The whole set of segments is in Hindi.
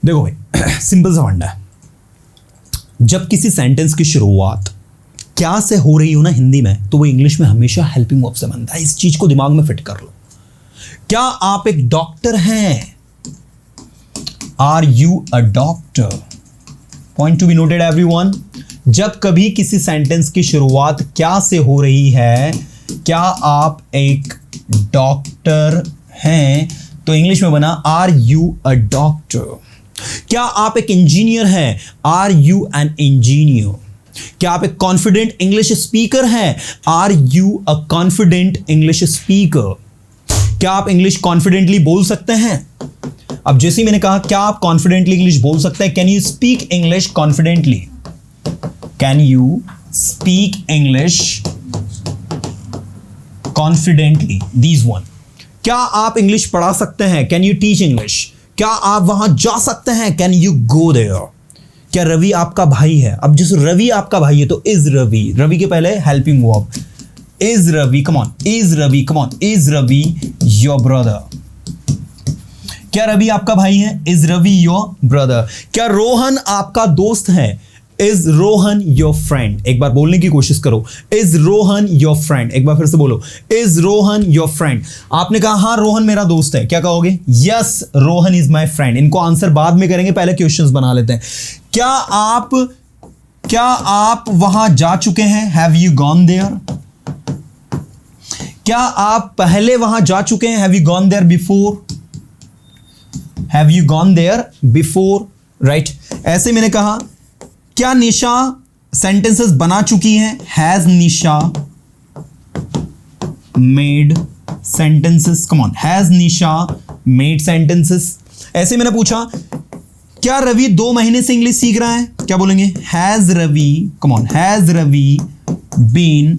देखो भाई, सिंपल सा फंडा है। जब किसी सेंटेंस की शुरुआत क्या से हो रही हो ना हिंदी में, तो वो इंग्लिश में हमेशा हेल्पिंग वर्ब से बनता है। इस चीज को दिमाग में फिट कर लो। क्या आप एक डॉक्टर हैं? Are you a doctor? Point to be noted everyone. जब कभी किसी सेंटेंस की शुरुआत क्या से हो रही है, क्या आप एक डॉक्टर हैं, तो इंग्लिश में बना आर यू अ डॉक्टर। क्या आप एक इंजीनियर हैं? Are you an engineer. क्या आप एक कॉन्फिडेंट इंग्लिश स्पीकर हैं? Are you a confident English speaker. क्या आप इंग्लिश कॉन्फिडेंटली बोल सकते हैं? अब जैसे ही मैंने कहा क्या आप कॉन्फिडेंटली इंग्लिश बोल सकते हैं, can you speak English confidently? Can you speak English confidently? These one. क्या आप इंग्लिश पढ़ा सकते हैं? Can you teach English? क्या आप वहां जा सकते हैं? Can you go there? क्या रवि आपका भाई है? अब जिस रवि आपका भाई है तो इज रवि, रवि के पहले helping verb, is Ravi, come on, is Ravi, come on, is Ravi your brother? क्या रवि आपका भाई है? Is Ravi your brother? क्या रोहन आपका दोस्त है? Is Rohan your friend? एक बार बोलने की कोशिश करो, इज रोहन योर फ्रेंड? एक बार फिर से बोलो, इज रोहन योर फ्रेंड? आपने कहा हाँ रोहन मेरा दोस्त है, क्या कहोगे? Yes Rohan is my friend. इनको आंसर बाद में करेंगे, पहले क्वेश्चंस बना लेते हैं। क्या आप वहां जा चुके हैं? Have you gone there? क्या आप पहले वहां जा चुके हैं? Have you gone there before? Have you gone there before? Right. ऐसे मैंने कहा क्या निशा सेंटेंसेस बना चुकी हैं? Has Nisha made sentences? Come on, has Nisha made sentences? ऐसे मैंने पूछा क्या रवि 2 महीने से इंग्लिश सीख रहा है? क्या बोलेंगे? Has Ravi, come on, has Ravi been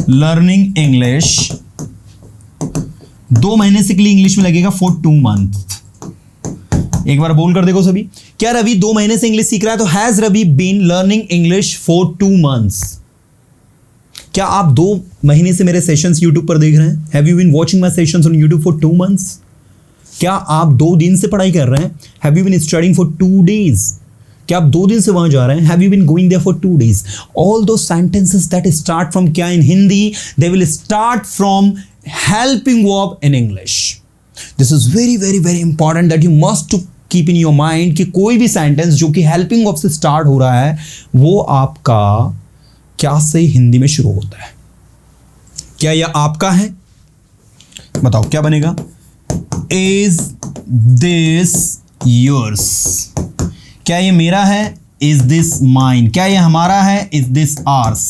learning English? 2 महीने से के लिए इंग्लिश में लगेगा फॉर 2 मंथ। एक बार बोल कर देखो सभी, क्या रवि 2 महीने से इंग्लिश सीख रहा है? तो has Ravi been learning English for 2 months? क्या आप 2 महीने से मेरे सेशंस यूट्यूब पर देख रहे हैं? Have you been watching my sessions on YouTube for 2 months? क्या आप 2 दिन से पढ़ाई कर रहे हैं? Have you been studying for 2 days? क्या आप 2 दिन से वहां जा रहे हैं? Have you been going there for 2 days? All दो सेंटेंसेस दैट स्टार्ट फ्रॉम क्या in Hindi, they will start from helping verb in English. This is very very very important that you must to keep in your mind कि कोई भी सेंटेंस जो कि helping verb से स्टार्ट हो रहा है वो आपका क्या से हिंदी में शुरू होता है। क्या यह आपका है? बताओ क्या बनेगा? Is this yours? क्या ये मेरा है? Is this mine? क्या ये हमारा है? Is this ours?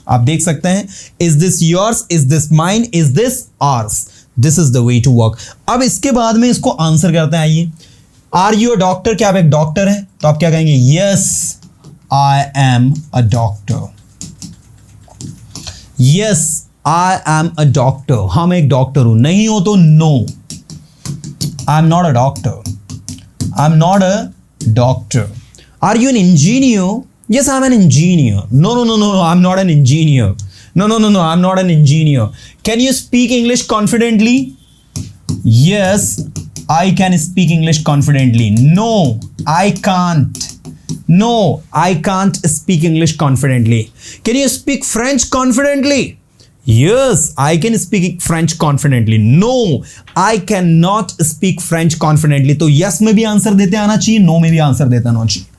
आप देख सकते हैं is this yours, is this mine, is this ours? This is the way to work. अब इसके बाद में इसको आंसर करते हैं। आइए, आर यू अ डॉक्टर? क्या आप एक डॉक्टर हैं? तो आप क्या कहेंगे? Yes I am a doctor. Yes I am a doctor. हाँ मैं एक डॉक्टर हूं। नहीं हो तो no, I am not a doctor. I am not a doctor. Are you an engineer? Yes, I'm an engineer. No, I'm not an engineer. No, I'm not an engineer. Can you speak English confidently? Yes, I can speak English confidently. No, I can't. No, I can't speak English confidently. Can you speak French confidently? Yes, I can speak French confidently. No, I cannot speak French confidently. तो yes में भी आंसर देते आना चाहिए, no में भी आंसर देते आना चाहिए।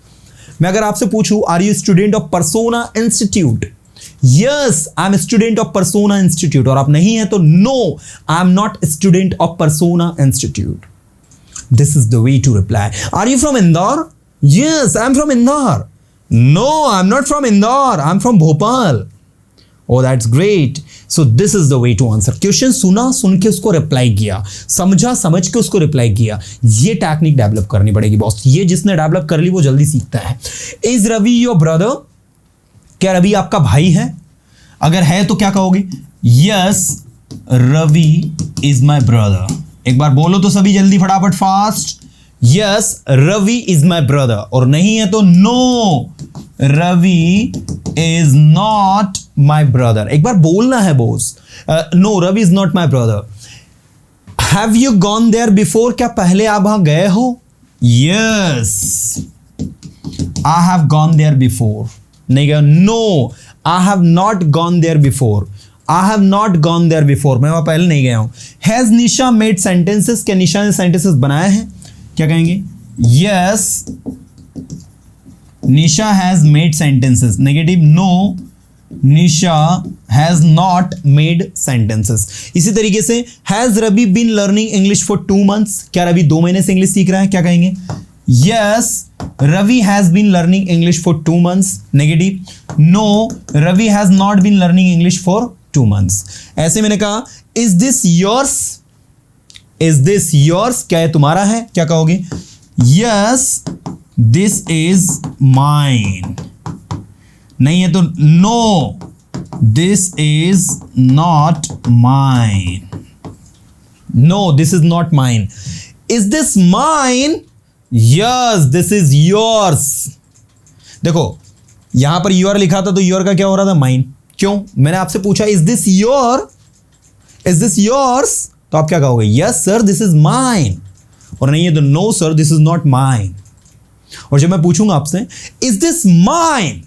मैं अगर आपसे पूछूं are you student of Persona institute? Yes I am student of Persona institute. और आप नहीं है तो no I am not student of Persona institute. This is the way to reply. Are you from Indore? Yes I am from Indore. No I am not from Indore, I am from Bhopal. Oh, that's great. So this is the way to answer. Question सुना, सुन के उसको रिप्लाई किया, समझा, समझ के उसको रिप्लाई किया। ये टेक्निक डेवलप करनी पड़ेगी बॉस। ये जिसने डेवलप कर ली वो जल्दी सीखता है। Is Ravi your brother? क्या रवि आपका भाई है? अगर है तो क्या कहोगे? Yes Ravi is my brother. एक बार बोलो तो सभी जल्दी, फटाफट, fast. Yes Ravi is my brother. और नहीं है तो no Ravi is not my brother. एक बार बोलना है boss. No Ravi is not my brother. Have you gone there before, क्या पहले आप वहां गए हो? Yes, I have gone there before, नहीं गया। No, I have not gone there before, I have not gone there before, मैं वहां पहले नहीं गया हूं। हैज निशा मेड सेंटेंसेस, क्या निशा ने सेंटेंसेस बनाए हैं? क्या कहेंगे? Yes, Nisha has made sentences. Negative, no, Nisha has not made sentences. इसी तरीके से has Ravi been learning English for 2 months, क्या रवि 2 महीने से इंग्लिश सीख रहा है? क्या कहेंगे? Yes, Ravi has been learning English for 2 months। Negative, no, Ravi has not been learning English for 2 months। ऐसे मैंने कहा is this yours, is this yours, क्या ये तुम्हारा है? क्या कहोगे? Yes, this is mine. नहीं है तो no, this is not mine, no, this is not mine. Is this mine? Yes, this is yours. देखो यहां पर योर लिखा था तो योर का क्या हो रहा था? माइन। क्यों? मैंने आपसे पूछा is this your, is this yours, तो आप क्या कहोगे? Yes sir, this is mine. और नहीं है तो no sir, this is not mine. और जब मैं पूछूंगा आपसे is this mine,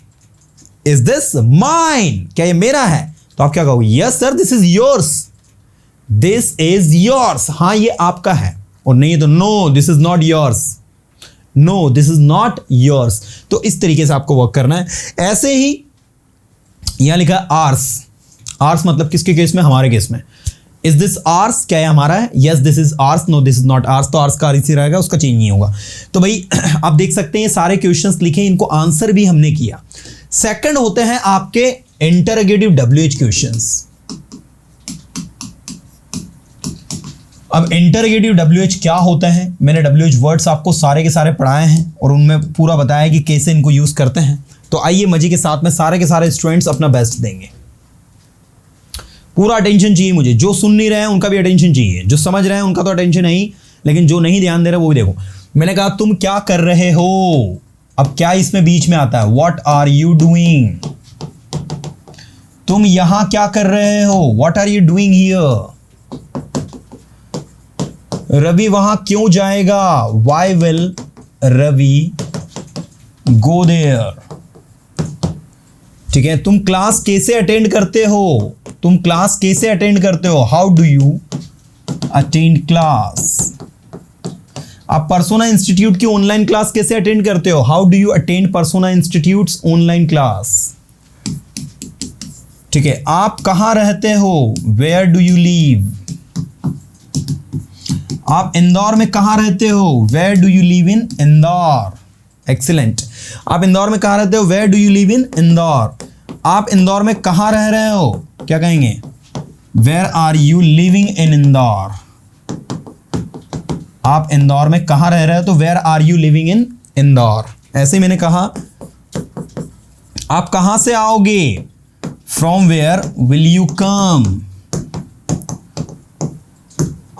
is this mine, क्या ये मेरा है? तो आप क्या कहोगे? Yes sir, this is yours, this is yours, हाँ ये आपका है। और नहीं है तो no, this is not yours, no, this is not yours. तो इस तरीके से आपको वर्क करना है। ऐसे ही यहां लिखा है आर्स, आर्स मतलब किसके केस में? हमारे केस में। इज दिस आर्स, क्या ये हमारा है? Yes, this is ours, no, this is not ours. तो आर्स का आर इसी रहेगा, उसका चेंज नहीं होगा। तो भाई आप देख सकते हैं ये सारे क्वेश्चंस लिखे, इनको आंसर भी हमने किया। सेकंड होते हैं आपके इंटरोगेटिव WH क्वेश्चंस। अब इंटरोगेटिव WH क्या होता है? मैंने WH वर्ड्स आपको सारे के सारे पढ़ाए हैं और उनमें पूरा बताया कि कैसे इनको यूज करते हैं। तो आइए मजे के साथ में सारे के सारे स्टूडेंट्स अपना बेस्ट देंगे। पूरा अटेंशन चाहिए मुझे, जो सुन नहीं रहे हैं उनका भी अटेंशन चाहिए, जो समझ रहे हैं उनका तो अटेंशन है ही, लेकिन जो नहीं ध्यान दे रहे वो भी देखो। मैंने कहा तुम क्या कर रहे हो, अब क्या इसमें बीच में आता है? व्हाट आर यू डूइंग, तुम यहां क्या कर रहे हो? What are you doing here. रवि वहां क्यों जाएगा? Why will Ravi go there. ठीक है, तुम क्लास कैसे अटेंड करते हो? तुम क्लास कैसे अटेंड करते हो? How do you attend class. आप पर्सोना इंस्टीट्यूट की ऑनलाइन क्लास कैसे अटेंड करते हो? How do you attend Persona Institute's online class. ठीक है, आप कहां रहते हो? Where do you leave. आप इंदौर में कहां रहते हो? Where do you live in Indore. Excellent. आप इंदौर में कहां रहते हो? Where do you live in Indore. आप इंदौर में कहां रह रहे हो? क्या कहेंगे? Where are you living in Indore. आप इंदौर में कहां रह रहे हो? तो where are you living in Indore. ऐसे ही मैंने कहा आप कहां से आओगे? From where will you come.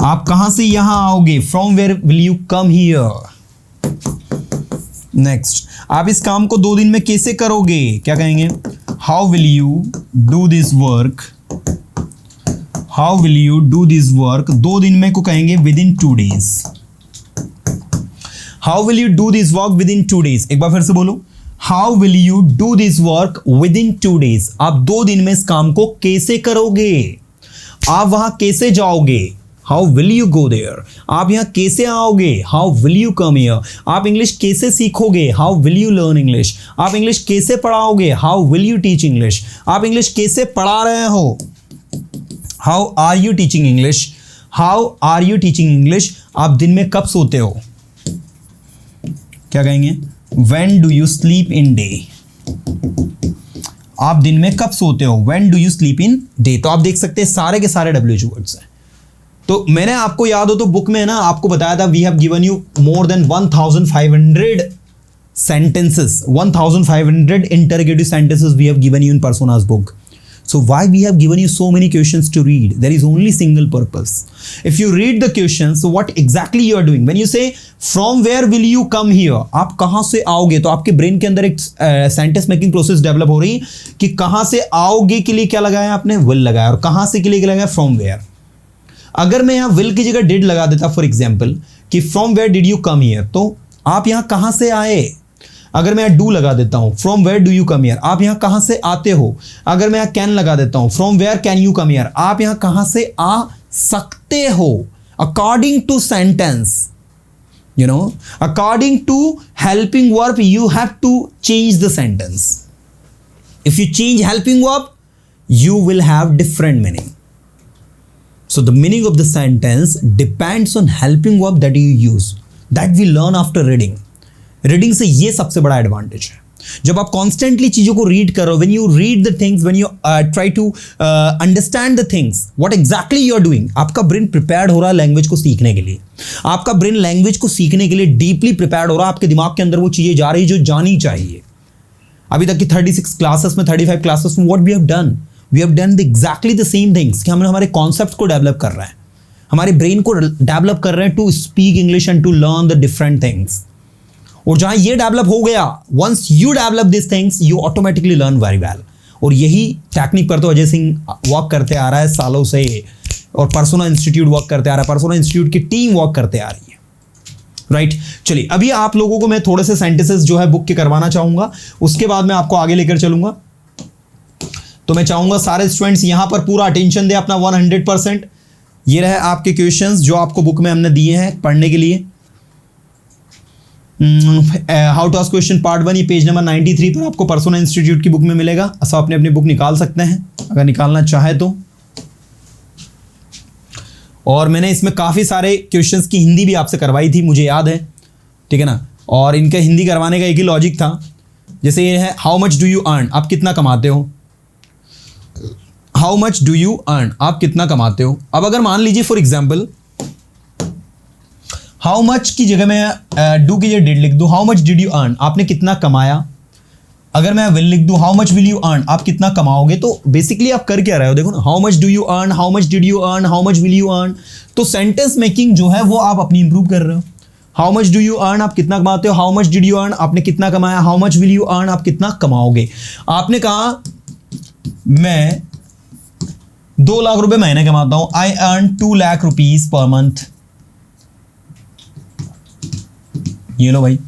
आप कहां से यहां आओगे? From where will you come here. Next, आप इस काम को 2 दिन में कैसे करोगे? क्या कहेंगे? How will you do this work. How will you do this work 2 दिन में को कहेंगे with in 2 days। How will you do this work within 2 days। एक बार फिर से बोलो, how will you do this work within 2 days। आप 2 दिन में इस काम को कैसे करोगे? आप वहां कैसे जाओगे? How will you go there. आप यहां कैसे आओगे? How will you come here. आप इंग्लिश कैसे सीखोगे? How will you learn English. आप इंग्लिश कैसे पढ़ाओगे? How will you teach English. आप इंग्लिश कैसे पढ़ा रहे हो? How are you teaching English. How are you teaching English. आप दिन में कब सोते हो? क्या कहेंगे? When do you sleep in day. आप दिन में कब सोते हो? When do you sleep in day. तो आप देख सकते हैं सारे के सारे WH वर्ड्स हैं। तो मैंने आपको याद हो तो बुक में ना आपको बताया था we have given you more than 1500 sentences, 1500 interrogative sentences we have given you in Persona's book. So why we have given you so many questions to read? There is only single purpose. If you read the questions, so what exactly you are doing? When you say from where will you come here, आप कहां से आओगे, तो आपके ब्रेन के अंदर एक सेंटेंस मेकिंग प्रोसेस डेवलप हो रही कि कहां से आओगे के लिए क्या लगाया आपने? विल लगाया, और कहां से के लिए क्या लगाया? From where. अगर मैं यहां विल की जगह डिड लगा देता फॉर एग्जाम्पल कि from where did you come here, तो आप यहां कहां से आए। अगर मैं यहां डू लगा देता हूं from where do you come here, आप यहां कहां से आते हो। अगर मैं यहां कैन लगा देता हूं from where can you come here, आप यहां कहां से आ सकते हो। According to sentence, you know, according to helping verb you have to change the sentence. If you change helping verb you will have different meaning. So the meaning of the sentence depends on helping verb that you use, that we learn after reading. Reading से ये सबसे बड़ा एडवांटेज है। जब आप कॉन्स्टेंटली चीजों को रीड करो, when you read the things, when you try to understand the things, what exactly you are doing, आपका ब्रेन प्रिपेयर्ड हो रहा है लैंग्वेज को सीखने के लिए। आपका ब्रेन लैंग्वेज को सीखने के लिए डीपली प्रिपेयर्ड हो रहा है, आपके दिमाग के अंदर वो चीजें जा रही जो जानी चाहिए। अभी तक की 36 क्लासेस में, 35 क्लासेस में what we have done exactly the same things कि हम हमारे कॉन्सेप्ट को डेवलप कर रहे हैं, हमारे ब्रेन को डेवलप कर रहे हैं to speak English and to learn the different things. और जहां ये डेवलप हो गया, once you develop this things you automatically learn very well. और यही टेक्निक पर तो अजय सिंह वर्क करते आ रहा है सालों से, और पर्सोना इंस्टीट्यूट वर्क करते आ रहा है, पर्सोना इंस्टीट्यूट की टीम वर्क करते आ रही है, राइट। चलिए अभी आप लोगों को मैं थोड़े से सेंटेंसेस जो है बुक के करवाना चाहूंगा, उसके बाद मैं आपको आगे लेकर चलूंगा। तो मैं चाहूंगा सारे स्टूडेंट्स यहां पर पूरा अटेंशन दे अपना 100%। ये रहे आपके क्वेश्चंस जो आपको बुक में हमने दिए हैं पढ़ने के लिए। How to ask question part 1, ये पेज नंबर 93 पर आपको पर्सोना इंस्टीट्यूट की बुक में मिलेगा। सब अपने अपनी बुक निकाल सकते हैं अगर निकालना चाहे तो। और मैंने इसमें काफ़ी सारे क्वेश्चंस की हिंदी भी आपसे करवाई थी, मुझे याद है, ठीक है ना। और इनका हिंदी करवाने का एक ही लॉजिक था। जैसे ये है how much do you earn, आप कितना कमाते हो। How much do you earn, आप कितना कमाते हो। अब अगर मान लीजिए फॉर एग्जाम्पल हाउ मच की जगह मैं डू की जगह डिड लिख दूं, how much did you earn, आपने कितना कमाया। अगर मैं विल लिख दूं how much will you earn, आप कितना कमाओगे। तो बेसिकली आप कर क्या रहे हो, देखो ना, how much do you earn, how much did you earn, how much will you earn. तो सेंटेंस मेकिंग जो है वो आप अपनी इंप्रूव कर रहे हो। How much do you earn, आप कितना कमाते हो। How much did you earn, आपने कितना कमाया। How much will you earn, आप कितना कमाओगे। आपने कहा मैं 2 लाख रुपए महीने कमाता हूं, I earn 2 lakh rupees per month. ये लो भाई,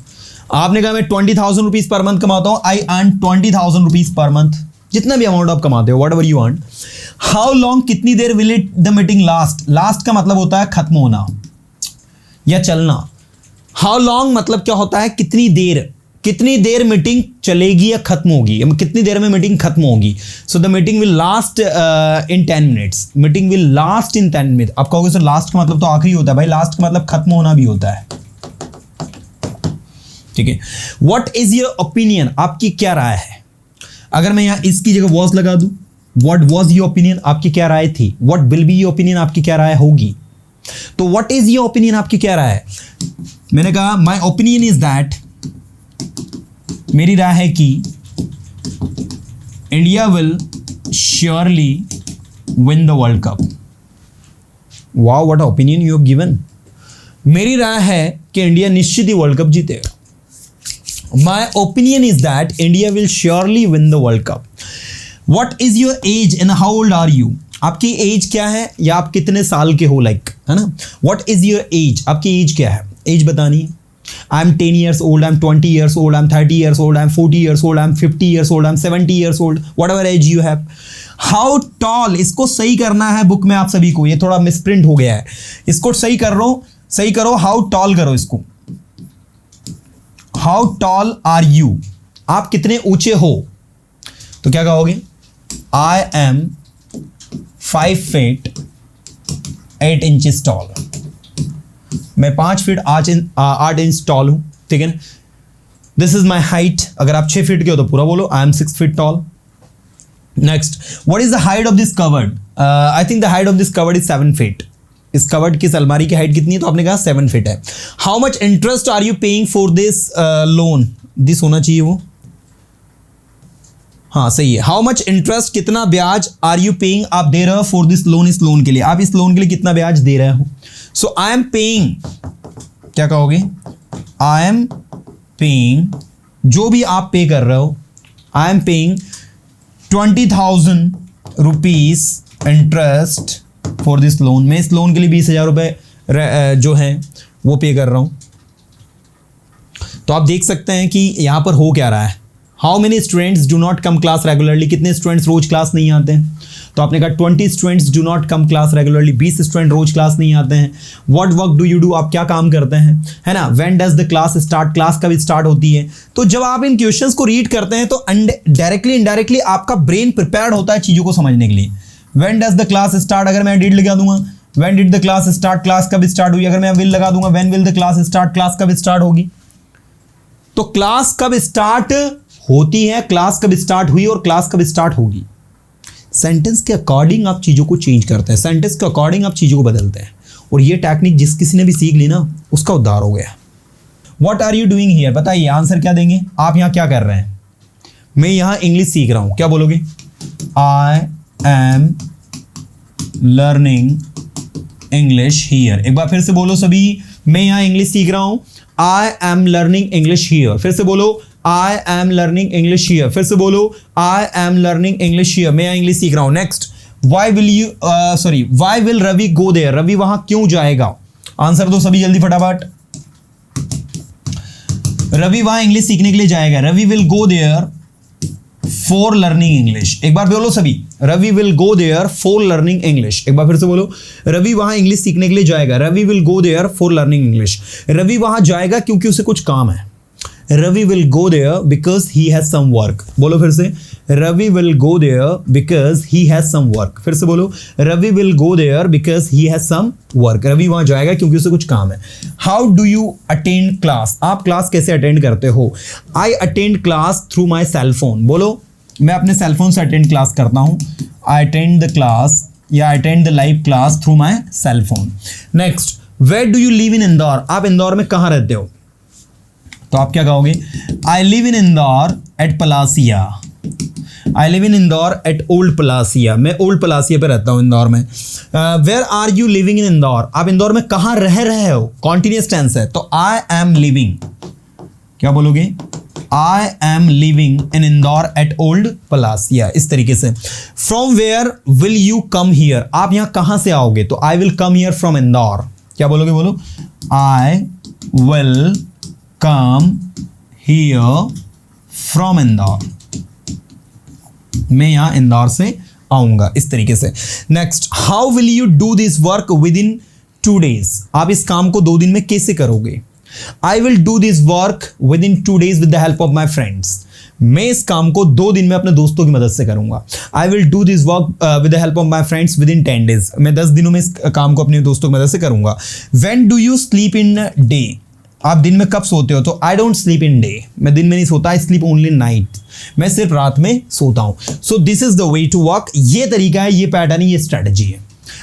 आपने कहा मैं 20,000 रुपीज पर मंथ कमाता हूं, I earn 20,000 rupees per month. जितना भी अमाउंट आप कमाते हो, whatever you earn. How long, कितनी देर will it the meeting last. Last का मतलब होता है खत्म होना या चलना। हाउ लॉन्ग मतलब क्या होता है, कितनी देर मीटिंग चलेगी या खत्म होगी, कितनी देर में मीटिंग खत्म होगी। So the meeting will last in 10 minutes, meeting will last in 10 minute. आप कहोगे सर लास्ट का मतलब तो आखिरी होता है, भाई लास्ट का मतलब खत्म होना भी होता है, ठीक है। व्हाट इज योर ओपिनियन, आपकी क्या राय है। अगर मैं यहां इसकी जगह वॉज लगा दूं, व्हाट वॉज योर ओपिनियन, आपकी क्या राय थी। What will be your opinion, आपकी क्या राय होगी। तो व्हाट इज योर ओपिनियन, आपकी क्या राय है। मैंने कहा माई ओपिनियन इज दैट, मेरी राय है कि India will surely win the world cup. Wow, what opinion you have given. मेरी राय है कि इंडिया निश्चित ही वर्ल्ड कप जीतेगा। My opinion is that India will surely win the World Cup. What is your age and how old are you? आपकी एज क्या है या आप कितने साल के हो, लाइक, है ना। What is your age? आपकी एज क्या है, एज बतानी है। I'm 10 years old, I'm 20 years old, I'm 30 years old, I'm 40 years old, I'm 50 years old, I'm 70 years old, whatever age you have. How tall, इसको सही करना है बुक में आप सभी को, ये थोड़ा मिसप्रिंट हो गया है, इसको सही करो। हाउ टॉल करो इसको, हाउ टॉल आर यू, आप कितने ऊंचे हो। तो क्या कहोगे, I am 5 feet 8 inches tall, मैं 5 फीट 8 इंच टॉल हूं, ठीक है ना। दिस इज माई हाइट, अगर आप 6 फीट के हो तो पूरा बोलो I am 6 feet tall. Next, what is the height of this cupboard, I think the height of this cupboard is 7 feet। इस कवर्ड की अलमारी की हाइट कितनी है, तो आपने कहा 7 feet है। How much interest are you paying for this loan, this होना चाहिए वो, हाँ सही है। हाउ मच इंटरेस्ट, कितना ब्याज, आर यू पेइंग, आप दे रहे हो फॉर दिस लोन, इस लोन के लिए, आप इस लोन के लिए कितना ब्याज दे रहे हो। सो आई एम पेइंग, क्या कहोगे, आई एम पेइंग, जो भी आप पे कर रहे हो, I am paying 20,000 rupees interest for this loan, मैं इस लोन के लिए 20,000 रुपये जो है वो पे कर रहा हूँ। तो आप देख सकते हैं कि यहाँ पर हो क्या रहा है। How many students do not come class regularly, कितने स्टूडेंट्स रोज क्लास नहीं आते हैं। तो आपने कहा 20 students do not come class regularly, 20 student रोज क्लास नहीं आते हैं। What work do you do, आप क्या काम करते हैं, है ना। When does the class start, class कब स्टार्ट होती है। तो जब आप इन क्वेश्चंस को रीड करते हैं तो डायरेक्टली इनडायरेक्टली आपका ब्रेन प्रिपेयर्ड होता है चीजों को समझने के लिए। When does the class start, अगर मैं डिड लगा दूंगा, when did the class start, class कब स्टार्ट हुई। अगर मैं विल लगा दूंगा, when will the class start, class कब स्टार्ट होगी। तो क्लास कब स्टार्ट होती है, क्लास कब स्टार्ट हुई और क्लास कब स्टार्ट होगी। सेंटेंस के अकॉर्डिंग आप चीज़ों को चेंज करते हैं, सेंटेंस के अकॉर्डिंग आप चीज़ों को बदलते हैं। और ये टेक्निक जिस किसी ने भी सीख ली ना उसका उद्धार हो गया। What are you doing here, बताइए आंसर क्या देंगे। आप यहाँ क्या कर रहे हैं। मैं यहाँ इंग्लिश सीख रहा हूँ, क्या बोलोगे। I am learning English here. एक बार फिर से बोलो सभी, मैं यहाँ इंग्लिश सीख रहा हूँ। I am learning English here. फिर से बोलो, I am learning English here. फिर से बोलो, I am learning English here. मैं यहाँ इंग्लिश सीख रहा हूँ। Next, why will Ravi go there, Ravi वहां क्यों जाएगा। आंसर दो सभी जल्दी फटाफट। रवि वहां इंग्लिश सीखने के लिए जाएगा। Ravi will go there for learning English. एक बार बोलो सभी, Ravi will go there for learning English. एक बार फिर से बोलो, रवि वहां इंग्लिश सीखने के लिए जाएगा। Ravi will go there for learning English. Ravi वहां जाएगा क्योंकि उसे कुछ काम है। Ravi will go there because he has some work. बोलो फिर से, Ravi will go there because he has some work. फिर से बोलो, Ravi will go there because he has some work. Ravi वहां जाएगा क्योंकि उसे कुछ काम है। How do you attend class, आप क्लास कैसे अटेंड करते हो। I attend class through my cell phone. बोलो, मैं अपने सेल फोन से अटेंड क्लास करता हूं। आई अटेंड द क्लास या attend the live class through my cell phone. Next, where do you live in Indore, आप इंदौर में कहां रहते हो। तो आप क्या कहोगे, I live in Indore at Palasia. I live in Indore at old Palasia, मैं ओल्ड पलासिया पे रहता हूँ इंदौर में। Where are you living in Indore, आप इंदौर में कहाँ रह रहे हो। कॉन्टिन्यूअस टेंस है तो आई एम लिविंग, क्या बोलोगे, I am living in Indore at old Palasia, इस तरीके से। From where will you come here, आप यहाँ कहाँ से आओगे। तो I will come here from Indore, क्या बोलोगे, बोलो, I will come here from Indore, मैं यहां इंदौर से आऊंगा, इस तरीके से। Next, how will you do this work within 2 days, आप इस काम को 2 दिन में कैसे करोगे। I will do this work within 2 days with the help of my friends, मैं इस काम को 2 दिन में अपने दोस्तों की मदद से करूंगा। I will do this work with the help of my friends with in 10 days, मैं 10 दिनों में इस काम को अपने दोस्तों की मदद से करूंगा। When do you sleep in day, आप दिन में कब सोते हो। तो I don't sleep in day, मैं दिन में नहीं सोता, आई स्लीप ओनली नाइट, मैं सिर्फ रात में सोता हूं। So this is the way to work, ये तरीका है, ये पैटर्न है, ये स्ट्रेटजी है।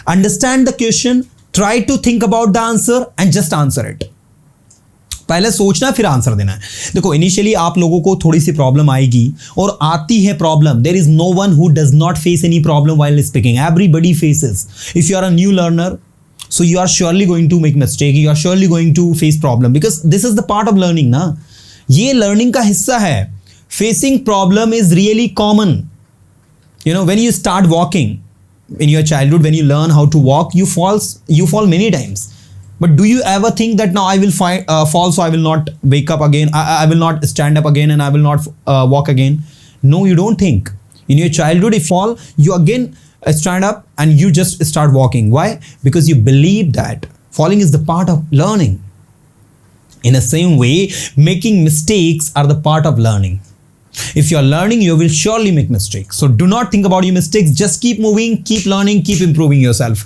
Understand the question, try to think about the answer and just answer it. पहले सोचना फिर आंसर देना है। देखो, इनिशियली आप लोगों को थोड़ी सी प्रॉब्लम आएगी और आती है problem. There is no one who does not face any problem while speaking, everybody faces. If you are a new learner, so you are surely going to make mistake, you are surely going to face problem, because this is the part of learning ना, ये learning का हिस्सा है। facing problem is really common, you know, when you start walking in your childhood, when you learn how to walk, you fall many times, but do you ever think that now I will fall, so I will not wake up again, I will not stand up again, and I will not walk again. No, you don't think. In your childhood, if you fall, you again stand up and you just start walking. Why? Because you believe that falling is the part of learning. In the same way, making mistakes are the part of learning. If you are learning, you will surely make mistakes. So do not think about your mistakes. Just keep moving, keep learning, keep improving yourself.